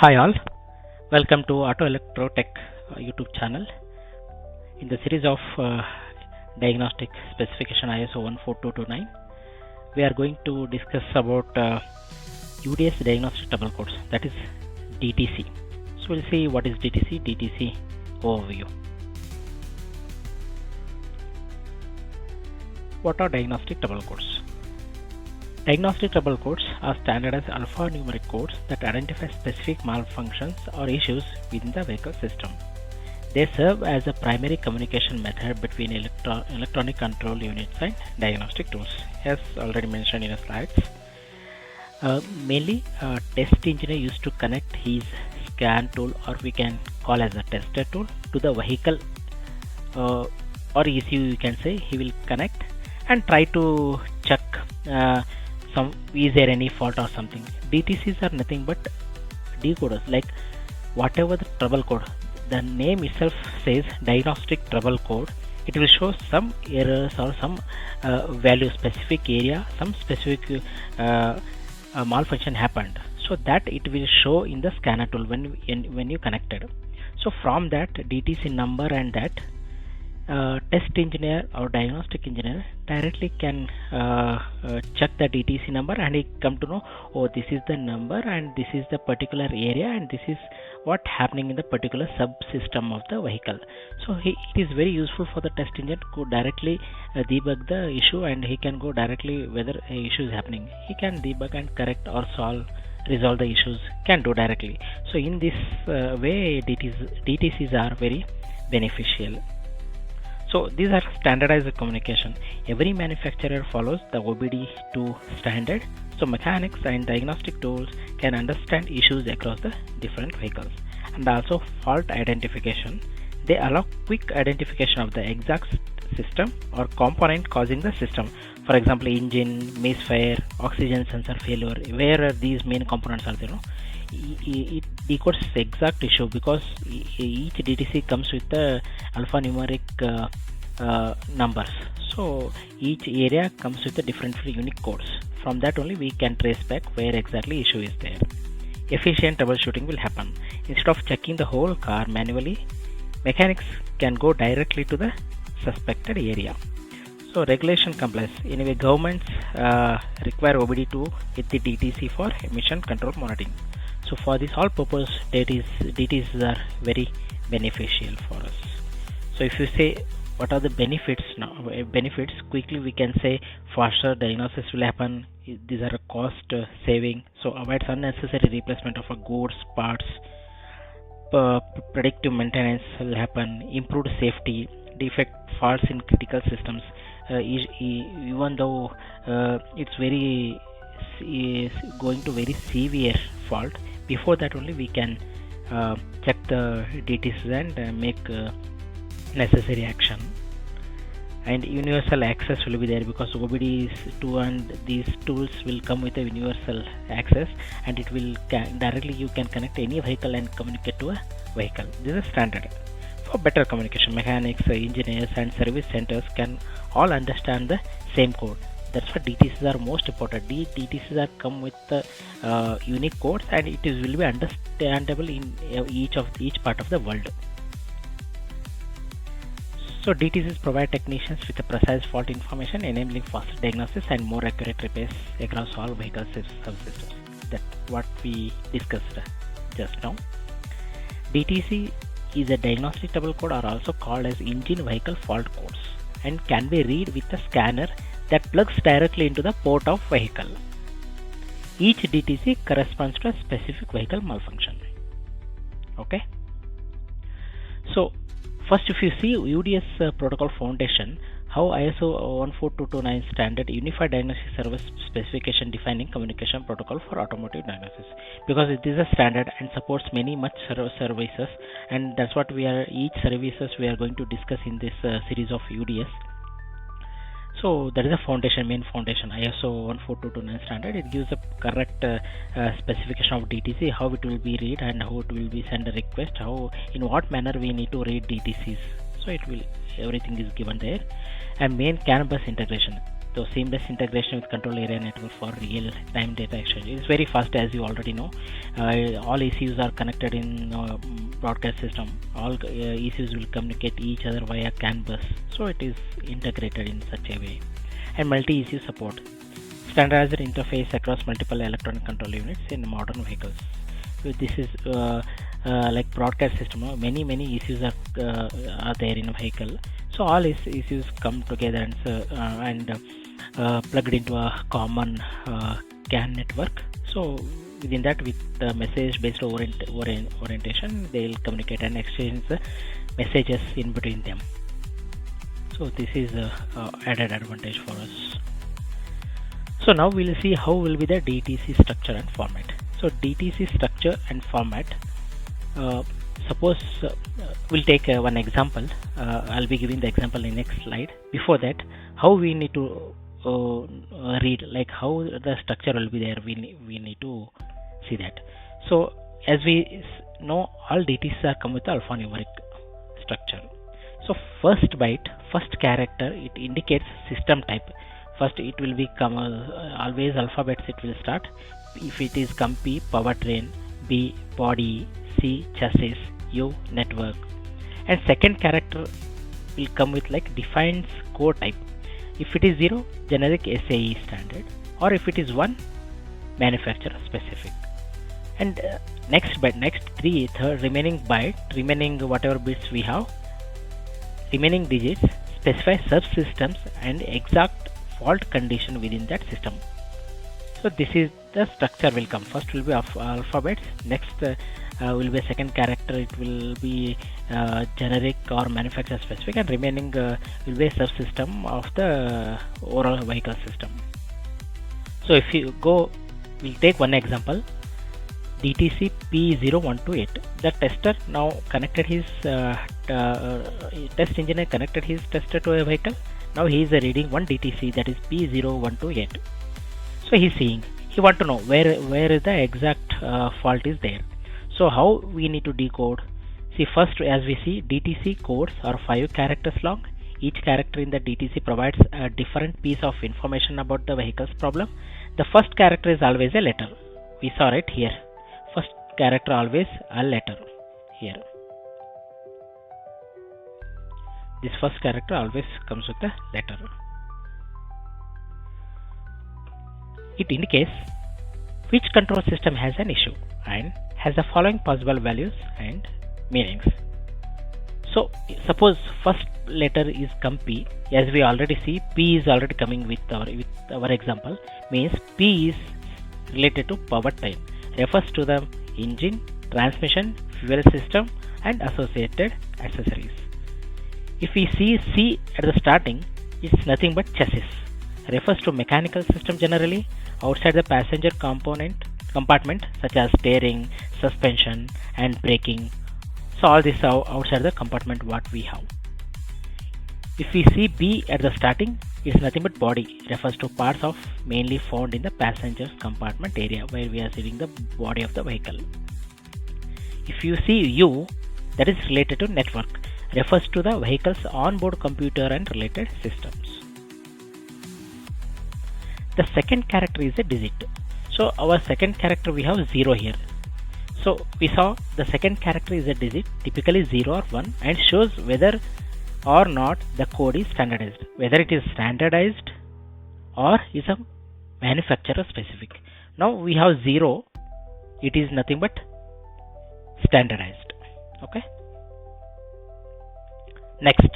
Hi all, welcome to Auto Electro Tech YouTube channel. In the series of Diagnostic Specification ISO 14229, we are going to discuss about UDS Diagnostic Trouble Codes, that is DTC. So we'll see what is DTC overview. What are Diagnostic Trouble Codes? Diagnostic trouble codes are standardized alphanumeric codes that identify specific malfunctions or issues within the vehicle system. They serve as a primary communication method between electronic control units and diagnostic tools, as already mentioned in the slides. Mainly, test engineer used to connect his scan tool, or we can call as a tester tool, to the vehicle, or ECU you can say. He will connect and try to check is there any fault or something. DTCs are nothing but decoders, like whatever the trouble code, the name itself says diagnostic trouble code. It will show some errors or some value, specific area, some specific malfunction happened, so that it will show in the scanner tool when you connected. So from that DTC number and that test engineer or diagnostic engineer directly can check the DTC number, and he come to know, oh, this is the number and this is the particular area and this is what happening in the particular subsystem of the vehicle. So it is very useful for the test engineer to directly debug the issue, and he can go directly whether a issue is happening. He can debug and correct or resolve the issues, can do directly. So in this way DTCs are very beneficial. So these are standardized communication. Every manufacturer follows the OBD2 standard. So mechanics and diagnostic tools can understand issues across the different vehicles. And also fault identification. They allow quick identification of the exact system or component causing the system. For example, engine, misfire, oxygen sensor failure, where these main components are there. It decodes the exact issue, because each DTC comes with the alphanumeric numbers. So each area comes with the different unique codes. From that only we can trace back where exactly issue is there. Efficient troubleshooting will happen. Instead of checking the whole car manually, mechanics can go directly to the suspected area. So regulation compliance. Anyway, governments require OBD2 with the DTC for emission control monitoring. So for this all purpose, DTCs are very beneficial for us. So if you say what are the benefits now, benefits quickly we can say faster diagnosis will happen. These are a cost saving. So avoids unnecessary replacement of goods, parts. Predictive maintenance will happen. Improved safety. Defect faults in critical systems. Even though it's going to very severe fault, before that only we can check the DTCs and make necessary action. And universal access will be there, because OBD2 and these tools will come with a universal access, and it will directly you can connect any vehicle and communicate to a vehicle. This is standard. For better communication, mechanics, engineers and service centers can all understand the same code. That's why DTCs are most important. DTCs are come with the unique codes, and it will be understandable in each part of the world. So DTCs provide technicians with a precise fault information, enabling faster diagnosis and more accurate repairs across all vehicle subsystems. That's what we discussed just now. DTC is a diagnostic trouble code, or also called as engine vehicle fault codes, and can be read with a scanner that plugs directly into the port of vehicle. Each DTC corresponds to a specific vehicle malfunction. Okay. So first, if you see UDS protocol foundation, how ISO 14229 standard unified diagnostic service specification defining communication protocol for automotive diagnosis, because it is a standard and supports much services, and that's what each services we are going to discuss in this series of UDS. So that is a main foundation, ISO 14229 standard. It gives a correct specification of DTC, how it will be read and how it will be send a request, in what manner we need to read DTCs. So everything is given there. And main CAN bus integration. So seamless integration with control area network for real-time data exchange. It's very fast, as you already know. All ECUs are connected in broadcast system. All ECUs will communicate each other via CAN bus. So it is integrated in such a way. And multi-ECU support. Standardized interface across multiple electronic control units in modern vehicles. So this is like broadcast system. Many ECUs are there in a vehicle. So all ECUs come together and plugged into a common CAN network. So within that, with the message based orientation, they will communicate and exchange the messages in between them. So this is added advantage for us. So now we'll see how will be the DTC structure and format. So DTC structure and format. Suppose we'll take one example. I'll be giving the example in next slide. Before that, how we need to read, like how the structure will be there. We need to see that. So as we know, all DTCs are come with alphanumeric structure. So first byte, first character, it indicates system type. First it will be always alphabets it will start. If it is P, powertrain, B, body, C, chassis, U, network. And second character will come with like defines code type. If it is 0, generic SAE standard, or if it is 1, manufacturer specific. And next remaining byte, remaining whatever bits we have, remaining digits specify subsystems and exact fault condition within that system. So this is the structure will come. First will be alphabets, next will be a second character, it will be generic or manufacturer specific, and remaining will be a subsystem of the overall vehicle system. So if you go, we'll take one example, DTC P0128. The tester now connected his test engineer connected his tester to a vehicle. Now he is reading one DTC, that is P0128. So he's seeing, he want to know where is the exact fault is there. So how we need to decode? See, first as we see, DTC codes are 5 characters long. Each character in the DTC provides a different piece of information about the vehicle's problem. The first character is always a letter. We saw it here. First character always a letter here. This first character always comes with a letter. It indicates which control system has an issue and has the following possible values and meanings. So suppose first letter is P, as we already see, P is already coming with our example, means P is related to powertrain, refers to the engine, transmission, fuel system and associated accessories. If we see C at the starting, it's nothing but chassis, refers to mechanical system generally outside the passenger compartment such as steering, suspension and braking. So all this outside the compartment what we have. If we see B at the starting, it's nothing but body, refers to parts of mainly found in the passenger compartment area where we are seeing the body of the vehicle. If you see U, that is related to network, refers to the vehicle's onboard computer and related systems. The second character is a digit. So our second character we have 0 here. So we saw the second character is a digit, typically 0 or 1, and shows whether or not the code is standardized, whether it is standardized or is a manufacturer specific. Now we have 0, it is nothing but standardized. Okay. Next.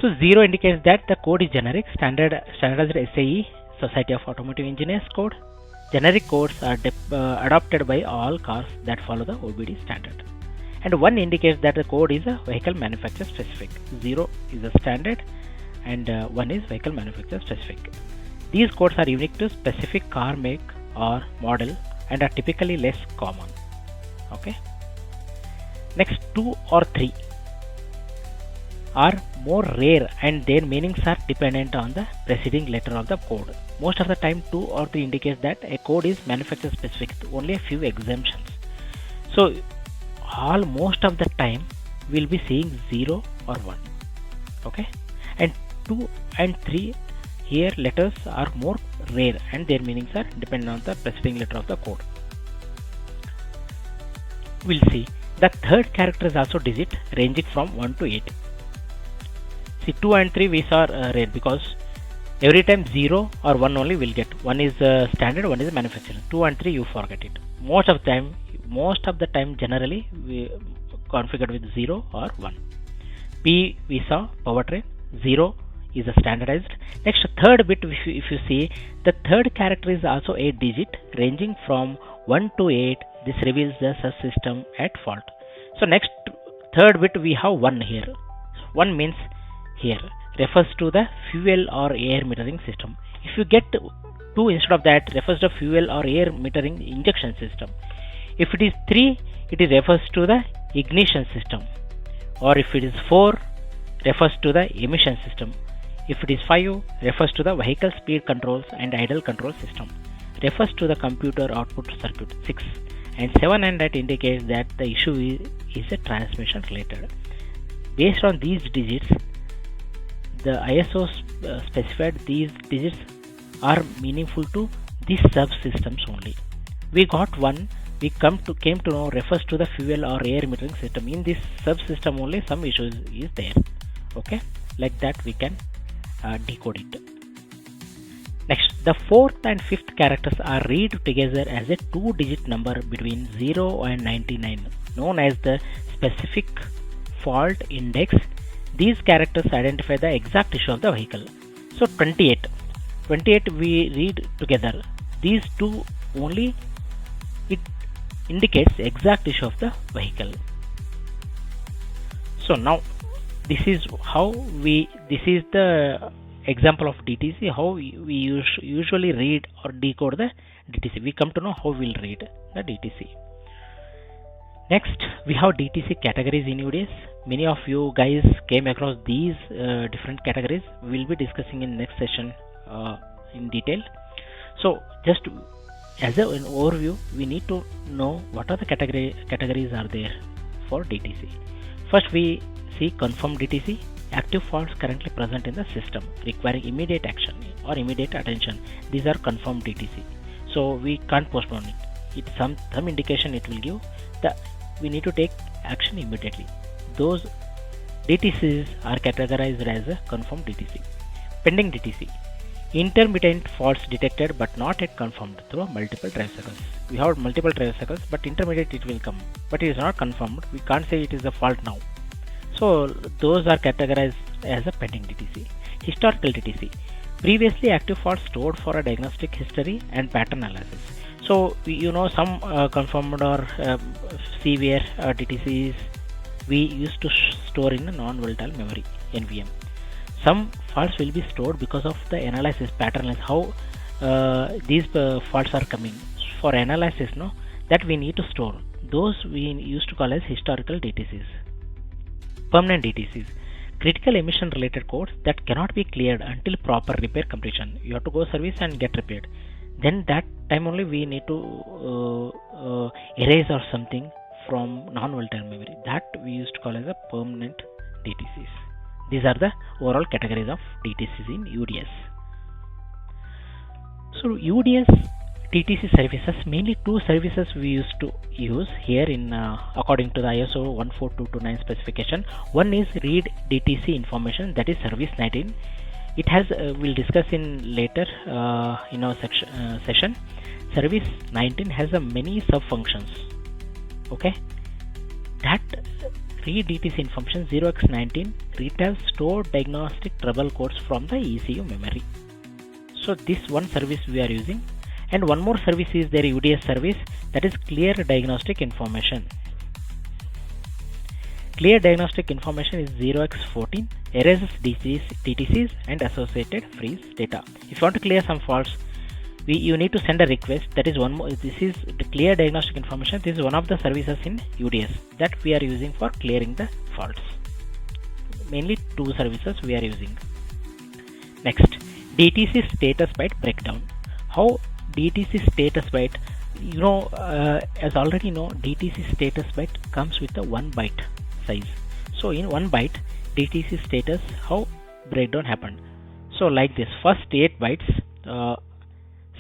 So 0 indicates that the code is generic, standardized SAE, Society of Automotive Engineers code. Generic codes are adopted by all cars that follow the OBD standard. And 1 indicates that the code is a vehicle manufacturer specific. 0 is a standard and 1 is vehicle manufacturer specific. These codes are unique to specific car make or model and are typically less common. Okay. Next, 2 or 3 are more rare and their meanings are dependent on the preceding letter of the code. Most of the time 2 or 3 indicates that a code is manufacturer specific, only a few exemptions. So most of the time we'll be seeing 0 or 1. Okay, and 2 and 3 here letters are more rare and their meanings are dependent on the preceding letter of the code. We'll see the third character is also digit ranging from 1 to 8. See, 2 and 3 we saw rare because every time 0 or 1 only will get. One is standard, one is manufacturing. 2 and 3 you forget it. Most of the time generally we configured with 0 or 1. P we saw powertrain, 0 is a standardized. Next, third bit, if you see, the third character is also 8 digit ranging from 1 to 8. This reveals the subsystem at fault. So next, third bit we have 1 here. 1 means here refers to the fuel or air metering system. If you get 2 instead of that, refers to fuel or air metering injection system. If it is 3, it refers to the ignition system. Or if it is 4, refers to the emission system. If it is 5, refers to the vehicle speed controls and idle control system. Refers to the computer output circuit. 6 and 7 and that indicates that the issue is a transmission related. Based on these digits, the ISO specified these digits are meaningful to these subsystems only. We got 1. We came to know refers to the fuel or air metering system. In this subsystem only some issues is there. Okay, like that we can decode it. Next, the fourth and fifth characters are read together as a 2-digit number between 0 and 99, known as the specific fault index. These characters identify the exact issue of the vehicle. So 28 we read together. These two only, it indicates exact issue of the vehicle. So now this is the example of DTC, how we usually read or decode the DTC. We come to know how we'll read the DTC. Next, we have DTC categories in UDS. Many of you guys came across these different categories. We will be discussing in next session in detail. So just as an overview, we need to know what are the categories are there for DTC. First, we see confirmed DTC. Active faults currently present in the system requiring immediate action or immediate attention. These are confirmed DTC. So we can't postpone it. It's some indication it will give that we need to take action immediately. Those DTCs are categorized as a confirmed DTC. Pending DTC. Intermittent faults detected but not yet confirmed through multiple drive cycles. We have multiple drive cycles, but intermediate it will come, but it is not confirmed. We can't say it is a fault now. So those are categorized as a pending DTC. Historical DTC. Previously active faults stored for a diagnostic history and pattern analysis. So some confirmed or severe DTCs we used to store in a non-volatile memory (NVM). Some faults will be stored because of the analysis pattern, how these faults are coming. For analysis, that we need to store. Those we used to call as historical DTCs. Permanent DTCs. Critical emission related codes that cannot be cleared until proper repair completion. You have to go service and get repaired. Then that time only we need to erase or something from non-volatile memory. That we used to call as a permanent DTCs. These are the overall categories of DTCs in UDS. So UDS DTC services, mainly two services we used to use here in according to the ISO 14229 specification. One is read DTC information, that is service 19. It has we'll discuss in later in our session. Service 19 has many sub functions. Okay, that read DTC information 0x19 retells stored diagnostic trouble codes from the ECU memory. So this one service we are using. And one more service is their UDS service, that is clear diagnostic information. Clear diagnostic information is 0x14, erases DTCs and associated freeze data. If you want to clear some faults, you need to send a request. That is one more. This is the clear diagnostic information. This is one of the services in UDS that we are using for clearing the faults. Mainly two services we are using. Next, DTC Status Byte breakdown. How DTC Status Byte, as already know, DTC Status Byte comes with a 1 byte size. So in 1 byte, DTC status, how breakdown happened. So like this, first 8 bytes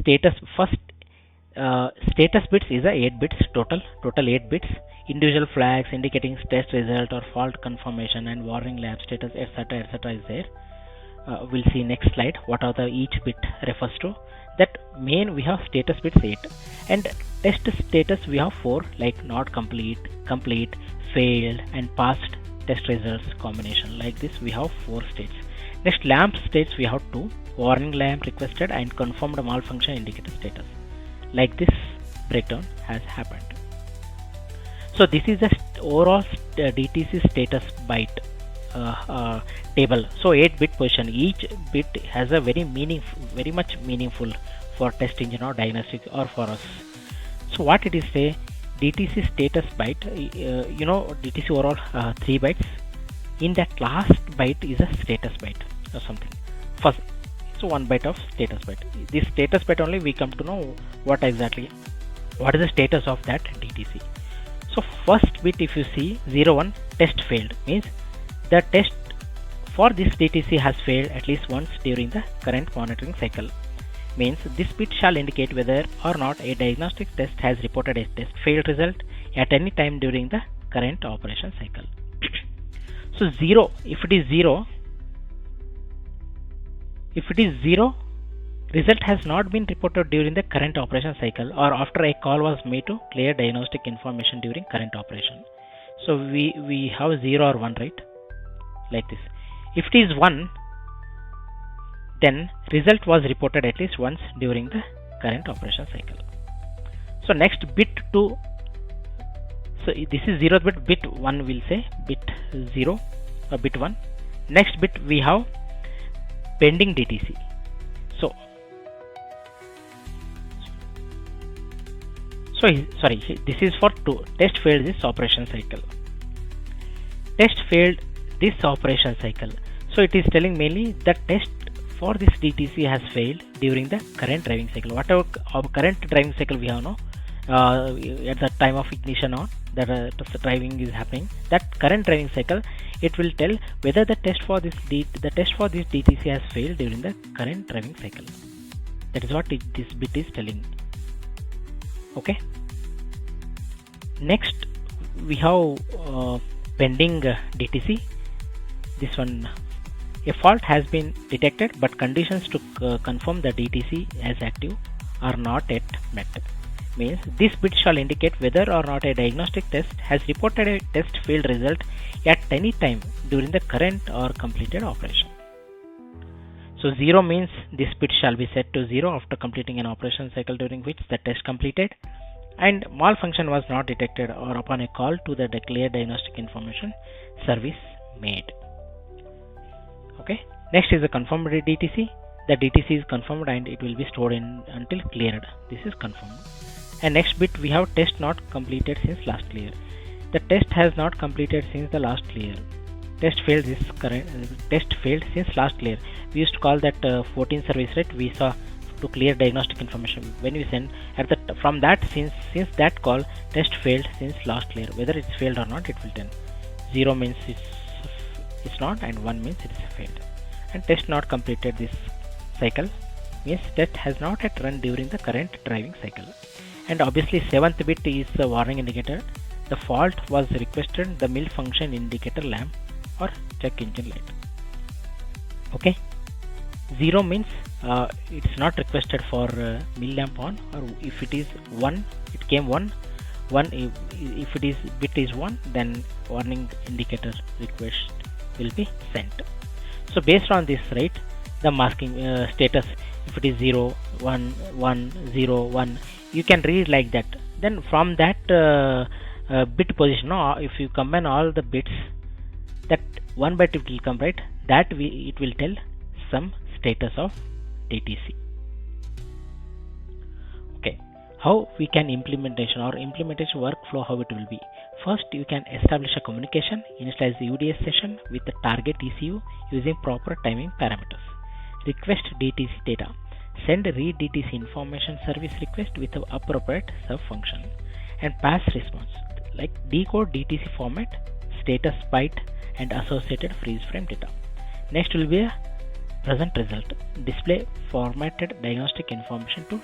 status first status bits is a 8 bits total 8 bits. Individual flags indicating test result or fault confirmation and warning lab status, etc. is there. We'll see next slide what are the each bit refers to. That main we have status bits 8 and test status we have 4, like not complete, complete, failed and passed test results combination. Like this we have 4 states. Next lamp states we have 2, warning lamp requested and confirmed malfunction indicator status. Like this breakdown has happened. So this is the overall DTC status byte table. So 8-bit position, each bit has a very much meaningful for test engine or diagnostic or for us. So what it is say, DTC status byte, DTC overall 3 bytes. In that last byte is a status byte or something. First, so 1 byte of status byte. This status byte only we come to know what is the status of that DTC. So first bit if you see 01 test failed, means the test for this DTC has failed at least once during the current monitoring cycle. Means this bit shall indicate whether or not a diagnostic test has reported a test failed result at any time during the current operation cycle. So 0, if it is 0, result has not been reported during the current operation cycle or after a call was made to clear diagnostic information during current operation. So we have 0 or 1, right? Like this. If it is 1, then result was reported at least once during the current operation cycle. So next bit 2, so this is 0th bit, bit 1 will say bit 0 or bit 1. Next bit we have pending DTC. So sorry, this is for 2. Test failed this operation cycle. Test failed this operation cycle. So it is telling mainly the test for this DTC has failed during the current driving cycle. Whatever our current driving cycle we have now, at the time of ignition on that the driving is happening, that current driving cycle, it will tell whether the test for this DTC has failed during the current driving cycle. That is what this bit is telling. Okay. Next we have pending DTC. This one, a fault has been detected but conditions to confirm the DTC as active are not yet met. Means this bit shall indicate whether or not a diagnostic test has reported a test failed result at any time during the current or completed operation. So 0 means this bit shall be set to 0 after completing an operation cycle during which the test completed and malfunction was not detected or upon a call to the declared diagnostic information service made. Okay. Next is the confirmed DTC. The DTC is confirmed and it will be stored in until cleared. This is confirmed. And next bit we have test not completed since last clear. The test has not completed since the last clear. Test failed since last clear. We used to call that 14 service rate. We saw to clear diagnostic information. When we send at the from that since that call test failed since last clear. Whether it's failed or not, it will tell. 0 means it's not and 1 means it is failed. And test not completed this cycle means test has not yet run during the current driving cycle. And obviously 7th bit is the warning indicator. The fault was requested the malfunction indicator lamp or check engine light. Okay. 0 means it's not requested for mil lamp on, or if it is 1 it came 1 if it is bit is 1 then warning indicator request will be sent. So based on this, right, the masking status, if it is 0 1 1 0 1, you can read like that. Then from that bit position, if you combine all the bits, that 1 byte it will come, right, that it will tell some status of DTC. Okay, how we can implementation workflow, how it will be. First, you can establish a communication, initialize the UDS session with the target ECU using proper timing parameters. Request DTC data. Send read DTC information service request with the appropriate sub function and pass response like decode DTC format, status byte and associated freeze frame data. Next will be a Present result. Display formatted diagnostic information to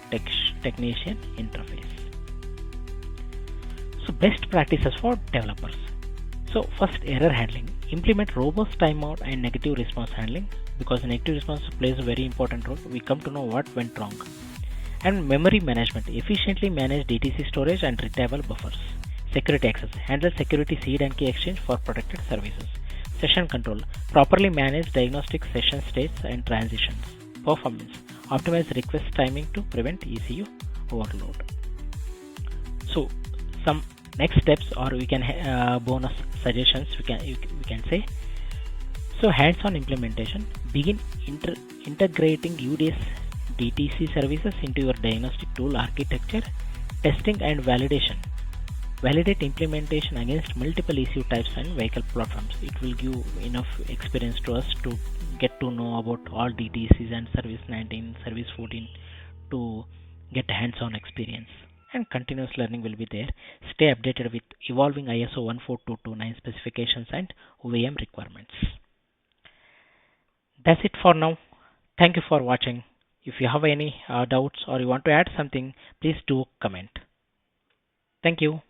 technician interface. So best practices for developers. So first, error handling. Implement robust timeout and negative response handling, because negative response plays a very important role. We come to know what went wrong. And memory management. Efficiently manage DTC storage and retrievable buffers. Security access. Handle security seed and key exchange for protected services. Session control. Properly manage diagnostic session states and transitions. Performance. Optimize request timing to prevent ECU overload. So some next steps, or we can bonus suggestions we can say. So hands-on implementation. Begin integrating UDS DTC services into your diagnostic tool architecture. Testing and validation. Validate implementation against multiple ECU types and vehicle platforms. It will give enough experience to us to get to know about all DTCs and Service 19, Service 14 to get hands-on experience. And continuous learning will be there. Stay updated with evolving ISO 14229 specifications and OEM requirements. That's it for now. Thank you for watching. If you have any doubts or you want to add something, please do comment. Thank you.